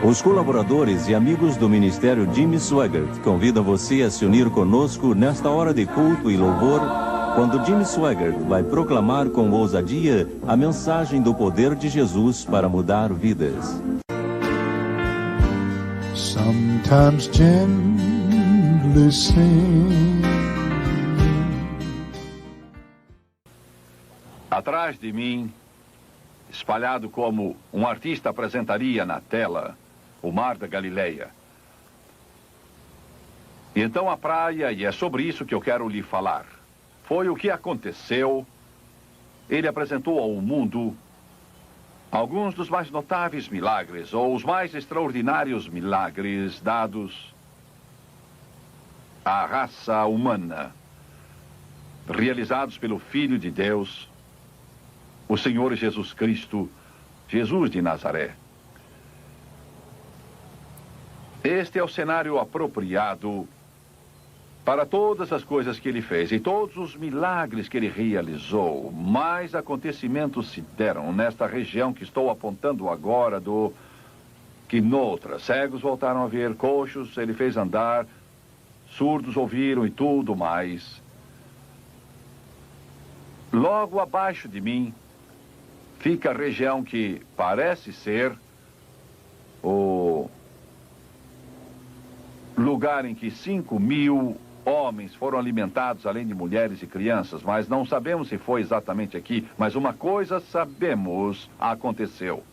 Os colaboradores e amigos do Ministério Jimmy Swaggart convidam você a se unir conosco nesta hora de culto e louvor, quando Jimmy Swaggart vai proclamar com ousadia a mensagem do poder de Jesus para mudar vidas. Sometimes gently sing. Atrás de mim, espalhado como um artista apresentaria na tela, o Mar da Galileia. E então a praia, e é sobre isso que eu quero lhe falar. Foi o que aconteceu. Ele apresentou ao mundo alguns dos mais notáveis milagres, ou os mais extraordinários milagres dados à raça humana, realizados pelo Filho de Deus, o Senhor Jesus Cristo, Jesus de Nazaré. Este é o cenário apropriado para todas as coisas que ele fez e todos os milagres que ele realizou. Mais acontecimentos se deram nesta região que estou apontando agora do que noutra. Cegos voltaram a ver, coxos ele fez andar, surdos ouviram e tudo mais. Logo abaixo de mim fica a região que parece ser o lugar em que 5.000 homens foram alimentados, além de mulheres e crianças, mas não sabemos se foi exatamente aqui. Mas uma coisa sabemos, aconteceu.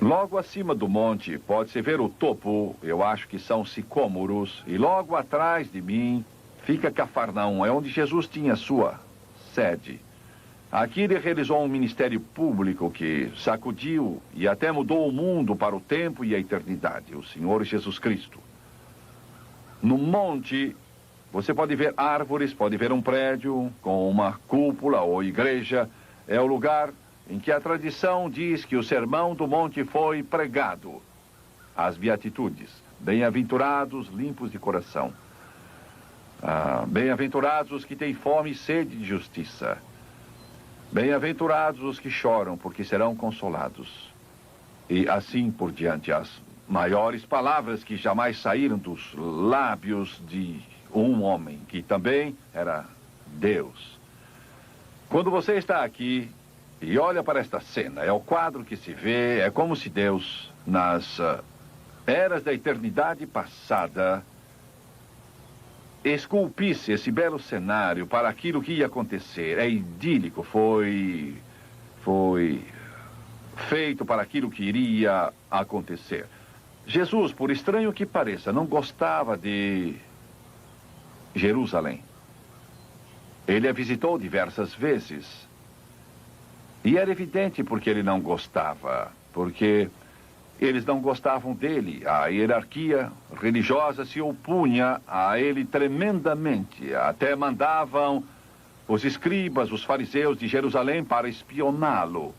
Logo acima do monte, pode-se ver o topo, eu acho que são sicômoros, e logo atrás de mim fica Cafarnaum, é onde Jesus tinha sua sede. Aqui ele realizou um ministério público que sacudiu e até mudou o mundo para o tempo e a eternidade, o Senhor Jesus Cristo. No monte, você pode ver árvores, pode ver um prédio com uma cúpula ou igreja. É o lugar em que a tradição diz que o Sermão do Monte foi pregado. As Beatitudes, bem-aventurados, limpos de coração. Bem-aventurados os que têm fome e sede de justiça. Bem-aventurados os que choram, porque serão consolados. E assim por diante, as maiores palavras que jamais saíram dos lábios de um homem, que também era Deus. Quando você está aqui e olha para esta cena, é o quadro que se vê, é como se Deus, nas eras da eternidade passada, esculpisse esse belo cenário para aquilo que ia acontecer. É idílico, foi feito para aquilo que iria acontecer. Jesus, por estranho que pareça, não gostava de Jerusalém. Ele a visitou diversas vezes. E era evidente porque ele não gostava, porque eles não gostavam dele. A hierarquia religiosa se opunha a ele tremendamente. Até mandavam os escribas, os fariseus de Jerusalém para espioná-lo.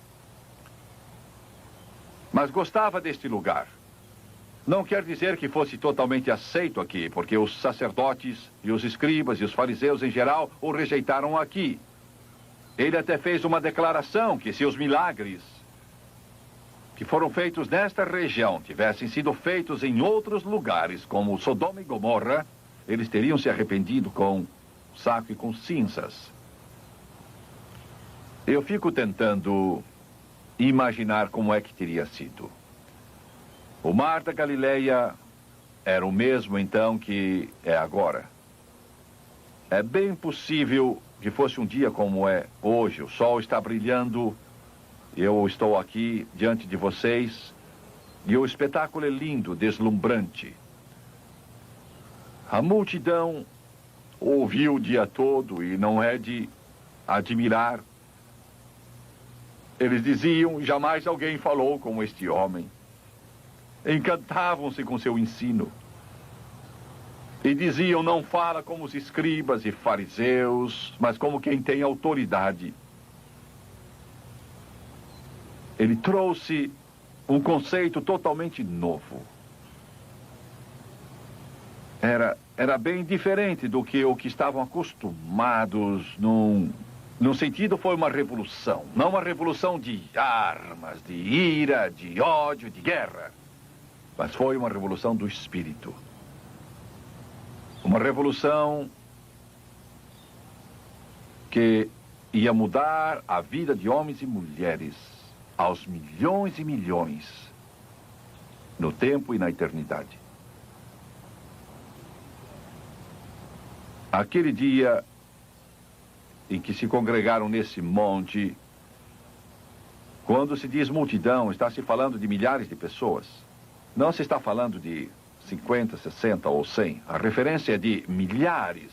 Mas gostava deste lugar. Não quer dizer que fosse totalmente aceito aqui, porque os sacerdotes e os escribas e os fariseus em geral o rejeitaram aqui. Ele até fez uma declaração que se os milagres que foram feitos nesta região tivessem sido feitos em outros lugares, como Sodoma e Gomorra, eles teriam se arrependido com saco e com cinzas. Eu fico tentando imaginar como é que teria sido. O Mar da Galileia era o mesmo então que é agora. É bem possível que fosse um dia como é hoje. O sol está brilhando. Eu estou aqui diante de vocês e o espetáculo é lindo, deslumbrante. A multidão ouviu o dia todo e não é de admirar. Eles diziam, jamais alguém falou como este homem. Encantavam-se com seu ensino. E diziam, não fala como os escribas e fariseus, mas como quem tem autoridade. Ele trouxe um conceito totalmente novo. Era bem diferente do que o que estavam acostumados num No sentido, foi uma revolução. Não uma revolução de armas, de ira, de ódio, de guerra. Mas foi uma revolução do espírito. Uma revolução que ia mudar a vida de homens e mulheres aos milhões e milhões, no tempo e na eternidade. Aquele dia em que se congregaram nesse monte, quando se diz multidão, está se falando de milhares de pessoas. Não se está falando de 50, 60 ou 100. A referência é de milhares.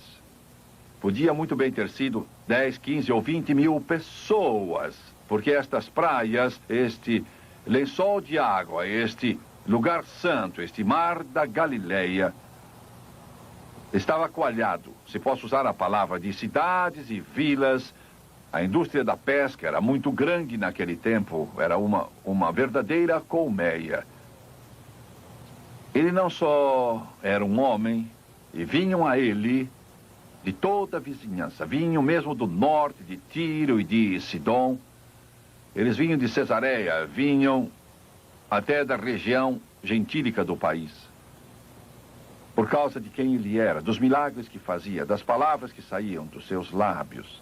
Podia muito bem ter sido 10, 15 ou 20 mil pessoas, porque estas praias, este lençol de água, este lugar santo, este mar da Galileia, estava coalhado, se posso usar a palavra, de cidades e vilas. A indústria da pesca era muito grande naquele tempo, era uma verdadeira colmeia. Ele não só era um homem, e vinham a ele de toda a vizinhança, vinham mesmo do norte, de Tiro e de Sidom. Eles vinham de Cesareia, vinham até da região gentílica do país. Por causa de quem ele era, dos milagres que fazia, das palavras que saíam dos seus lábios.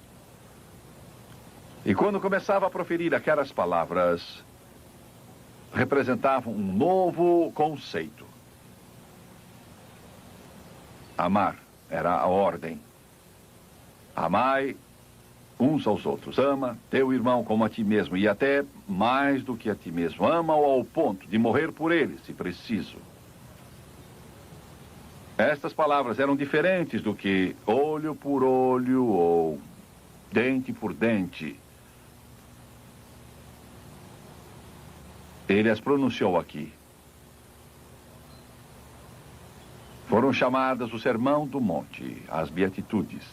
E quando começava a proferir aquelas palavras, representavam um novo conceito. Amar era a ordem. Amai uns aos outros. Ama teu irmão como a ti mesmo, e até mais do que a ti mesmo. Ama-o ao ponto de morrer por ele, se preciso. Estas palavras eram diferentes do que olho por olho ou dente por dente. Ele as pronunciou aqui. Foram chamadas o Sermão do Monte, as Beatitudes.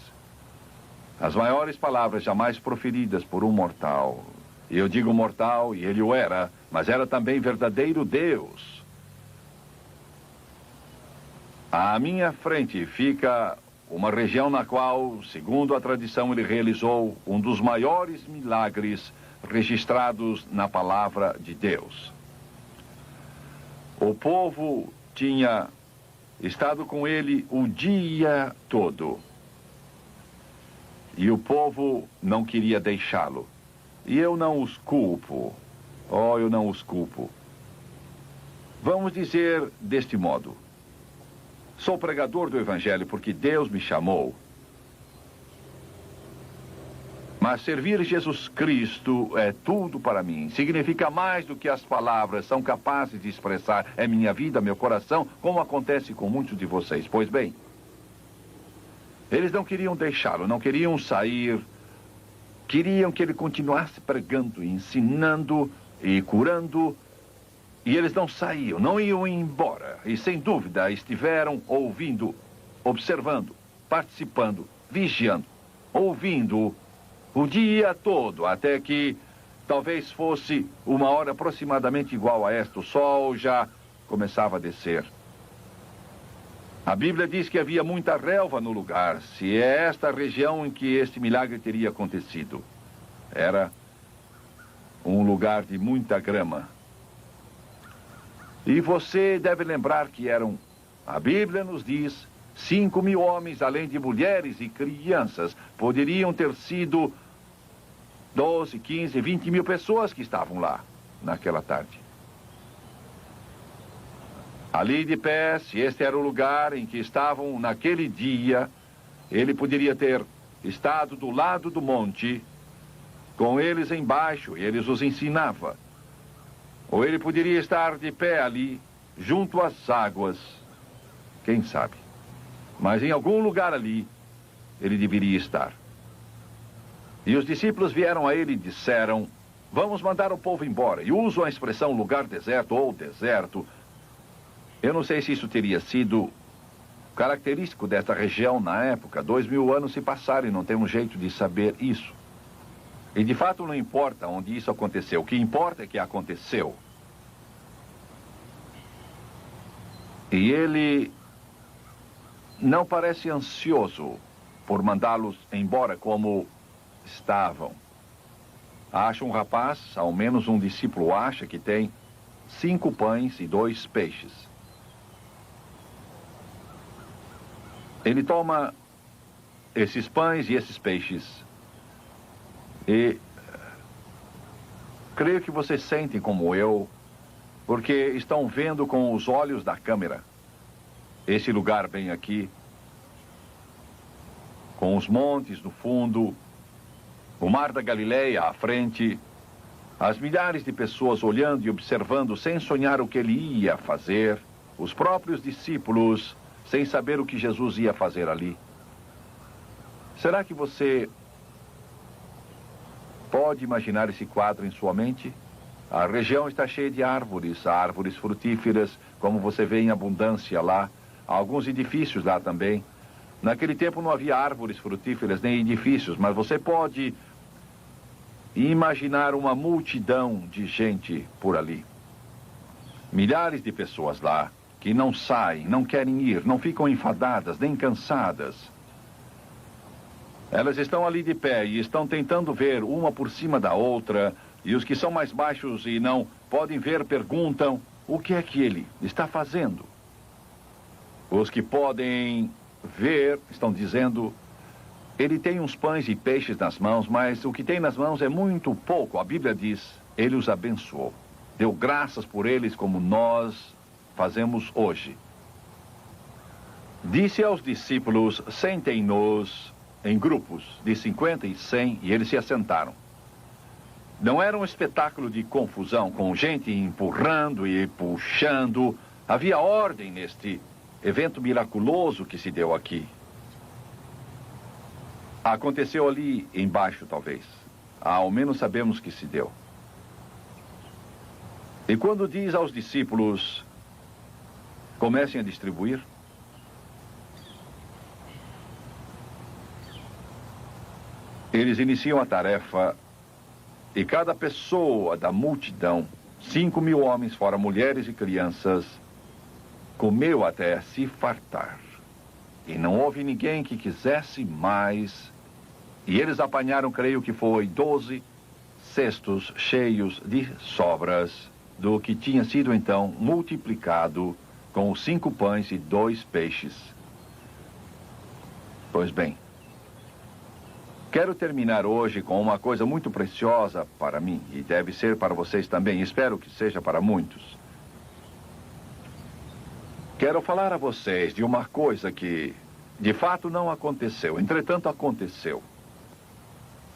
As maiores palavras jamais proferidas por um mortal. E eu digo mortal, e ele o era, mas era também verdadeiro Deus. À minha frente fica uma região na qual, segundo a tradição, ele realizou um dos maiores milagres registrados na palavra de Deus. O povo tinha estado com ele o dia todo. E o povo não queria deixá-lo. E eu não os culpo. Oh, eu não os culpo. Vamos dizer deste modo. Sou pregador do Evangelho porque Deus me chamou. Mas servir Jesus Cristo é tudo para mim. Significa mais do que as palavras são capazes de expressar. É minha vida, meu coração, como acontece com muitos de vocês. Pois bem, eles não queriam deixá-lo, não queriam sair. Queriam que ele continuasse pregando, ensinando e curando. E eles não saíam, não iam embora. E sem dúvida estiveram ouvindo, observando, participando, vigiando, ouvindo o dia todo, até que talvez fosse uma hora aproximadamente igual a esta. O sol já começava a descer. A Bíblia diz que havia muita relva no lugar, se é esta região em que este milagre teria acontecido. Era um lugar de muita grama. E você deve lembrar que eram, a Bíblia nos diz, 5.000 homens, além de mulheres e crianças. Poderiam ter sido 12, 15, 20 mil pessoas que estavam lá naquela tarde. Ali de pé, se este era o lugar em que estavam naquele dia, ele poderia ter estado do lado do monte, com eles embaixo, e eles os ensinava. Ou ele poderia estar de pé ali, junto às águas, quem sabe. Mas em algum lugar ali, ele deveria estar. E os discípulos vieram a ele e disseram, vamos mandar o povo embora. E usam a expressão lugar deserto ou deserto. Eu não sei se isso teria sido característico desta região na época. 2000 anos se passaram e não temos jeito de saber isso. E de fato não importa onde isso aconteceu. O que importa é que aconteceu. E ele não parece ansioso por mandá-los embora como estavam. Acha um rapaz, ao menos um discípulo acha que tem 5 pães e 2 peixes. Ele toma esses pães e esses peixes e creio que vocês sentem como eu, porque estão vendo com os olhos da câmera esse lugar bem aqui, com os montes no fundo, o mar da Galileia à frente, as milhares de pessoas olhando e observando sem sonhar o que ele ia fazer, os próprios discípulos sem saber o que Jesus ia fazer ali. Será que você pode imaginar esse quadro em sua mente? A região está cheia de árvores, árvores frutíferas, como você vê em abundância lá. Há alguns edifícios lá também. Naquele tempo não havia árvores frutíferas nem edifícios, mas você pode imaginar uma multidão de gente por ali. Milhares de pessoas lá que não saem, não querem ir, não ficam enfadadas nem cansadas. Elas estão ali de pé e estão tentando ver uma por cima da outra. E os que são mais baixos e não podem ver perguntam: o que é que ele está fazendo? Os que podem ver estão dizendo: ele tem uns pães e peixes nas mãos, mas o que tem nas mãos é muito pouco. A Bíblia diz: ele os abençoou. Deu graças por eles como nós fazemos hoje. Disse aos discípulos: sentem-nos em grupos de 50 e 100, e eles se assentaram. Não era um espetáculo de confusão, com gente empurrando e puxando. Havia ordem neste evento miraculoso que se deu aqui. Aconteceu ali embaixo, talvez. Ao menos sabemos que se deu. E quando diz aos discípulos: comecem a distribuir, eles iniciam a tarefa e cada pessoa da multidão, 5.000 homens, fora mulheres e crianças, comeu até se fartar. E não houve ninguém que quisesse mais. E eles apanharam, creio que foi 12 cestos cheios de sobras do que tinha sido então multiplicado com os 5 pães e 2 peixes. Pois bem, quero terminar hoje com uma coisa muito preciosa para mim, e deve ser para vocês também, espero que seja para muitos. Quero falar a vocês de uma coisa que, de fato, não aconteceu, entretanto aconteceu.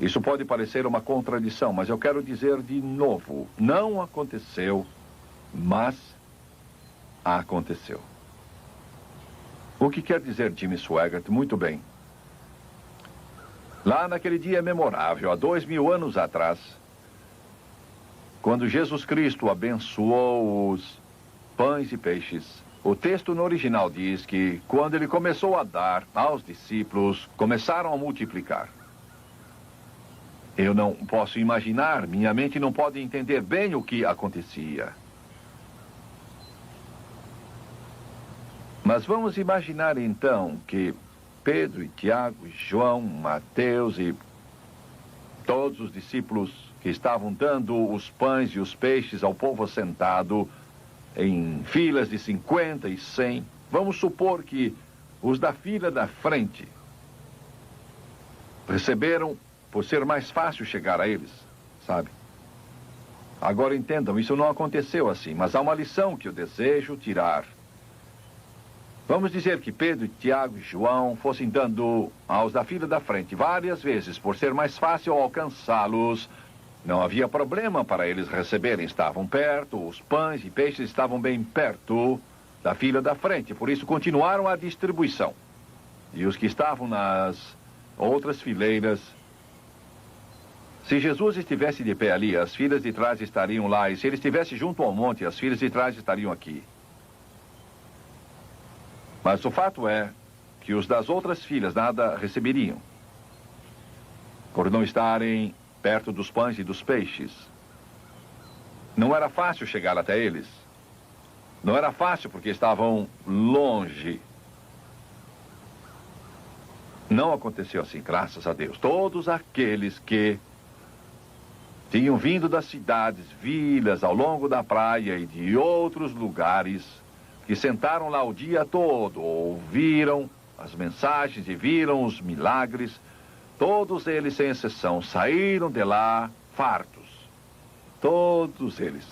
Isso pode parecer uma contradição, mas eu quero dizer de novo, não aconteceu, mas aconteceu. O que quer dizer Jimmy Swaggart? Muito bem. Lá naquele dia memorável, há 2000 anos atrás, quando Jesus Cristo abençoou os pães e peixes, o texto no original diz que quando ele começou a dar aos discípulos, começaram a multiplicar. Eu não posso imaginar, minha mente não pode entender bem o que acontecia. Mas vamos imaginar então que Pedro e Tiago, e João, Mateus e todos os discípulos que estavam dando os pães e os peixes ao povo assentado em filas de 50 e 100. Vamos supor que os da fila da frente receberam por ser mais fácil chegar a eles, sabe? Agora entendam, isso não aconteceu assim, mas há uma lição que eu desejo tirar. Vamos dizer que Pedro, Tiago e João fossem dando aos da fila da frente várias vezes, por ser mais fácil alcançá-los. Não havia problema para eles receberem, estavam perto, os pães e peixes estavam bem perto da fila da frente, por isso continuaram a distribuição. E os que estavam nas outras fileiras, se Jesus estivesse de pé ali, as filas de trás estariam lá, e se ele estivesse junto ao monte, as filas de trás estariam aqui. Mas o fato é que os das outras filas nada receberiam, por não estarem perto dos pães e dos peixes. Não era fácil chegar até eles. Não era fácil porque estavam longe. Não aconteceu assim, graças a Deus. Todos aqueles que tinham vindo das cidades, vilas, ao longo da praia e de outros lugares, que sentaram lá o dia todo, ouviram as mensagens e viram os milagres, todos eles, sem exceção, saíram de lá fartos. Todos eles.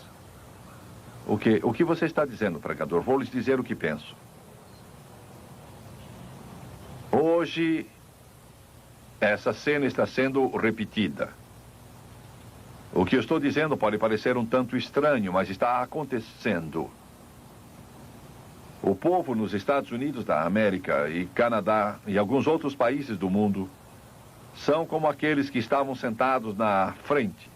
O que você está dizendo, pregador? Vou lhes dizer o que penso. Hoje, essa cena está sendo repetida. O que eu estou dizendo pode parecer um tanto estranho, mas está acontecendo. O povo nos Estados Unidos da América e Canadá e alguns outros países do mundo são como aqueles que estavam sentados na frente.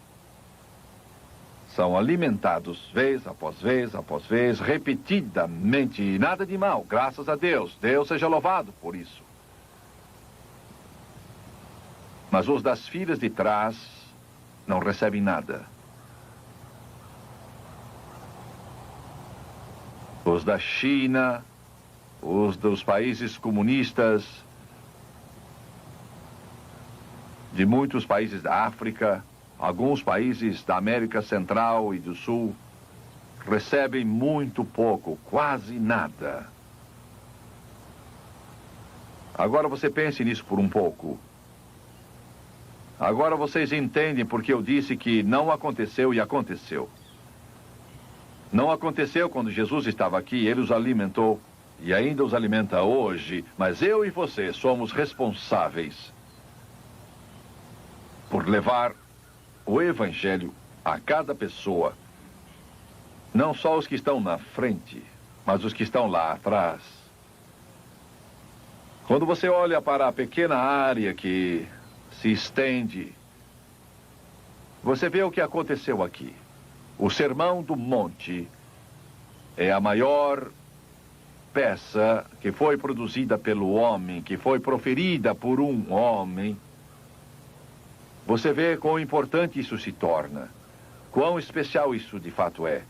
São alimentados vez após vez após vez, repetidamente, e nada de mal, graças a Deus. Deus seja louvado por isso. Mas os das filas de trás não recebem nada. Os da China, os dos países comunistas, de muitos países da África, alguns países da América Central e do Sul, recebem muito pouco, quase nada. Agora você pense nisso por um pouco. Agora vocês entendem porque eu disse que não aconteceu e aconteceu. Não aconteceu quando Jesus estava aqui, ele os alimentou e ainda os alimenta hoje, mas eu e você somos responsáveis por levar o Evangelho a cada pessoa. Não só os que estão na frente, mas os que estão lá atrás. Quando você olha para a pequena área que se estende, você vê o que aconteceu aqui. O Sermão do Monte é a maior peça que foi produzida pelo homem, que foi proferida por um homem. Você vê quão importante isso se torna, quão especial isso de fato é.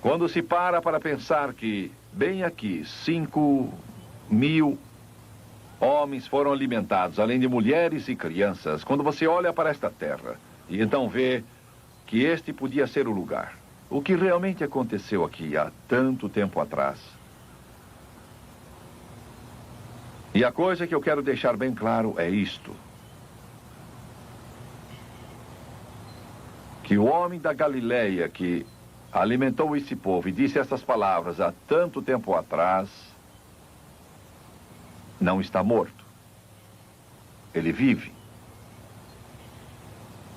Quando se para pensar que, bem aqui, 5.000 homens foram alimentados, além de mulheres e crianças, quando você olha para esta terra e então vê que este podia ser o lugar, o que realmente aconteceu aqui há tanto tempo atrás. E a coisa que eu quero deixar bem claro é isto: que o homem da Galileia que alimentou esse povo e disse essas palavras há tanto tempo atrás, não está morto. Ele vive.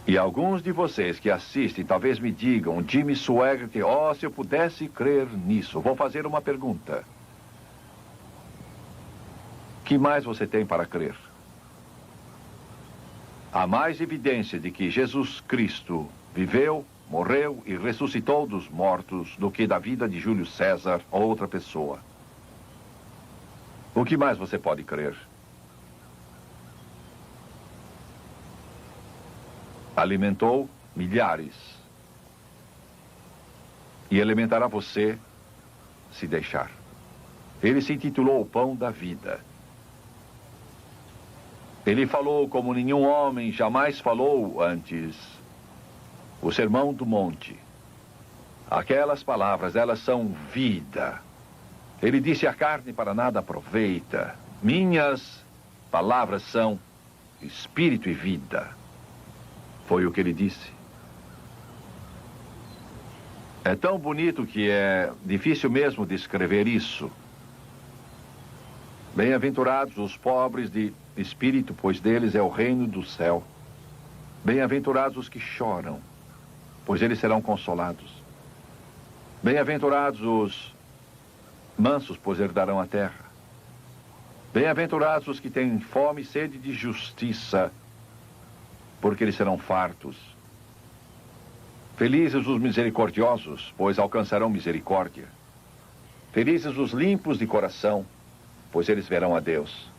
E alguns de vocês que assistem talvez me digam, Jimmy Swaggart, se eu pudesse crer nisso. Vou fazer uma pergunta. Que mais você tem para crer? Há mais evidência de que Jesus Cristo viveu, morreu e ressuscitou dos mortos do que da vida de Júlio César ou outra pessoa. O que mais você pode crer? Alimentou milhares. E alimentará você se deixar. Ele se intitulou o Pão da Vida. Ele falou como nenhum homem jamais falou antes. O Sermão do Monte. Aquelas palavras, elas são vida. Ele disse: a carne para nada aproveita. Minhas palavras são espírito e vida. Foi o que ele disse. É tão bonito que é difícil mesmo descrever isso. Bem-aventurados os pobres de espírito, pois deles é o reino do céu. Bem-aventurados os que choram, pois eles serão consolados. Bem-aventurados os mansos, pois herdarão a terra. Bem-aventurados os que têm fome e sede de justiça, porque eles serão fartos. Felizes os misericordiosos, pois alcançarão misericórdia. Felizes os limpos de coração, pois eles verão a Deus.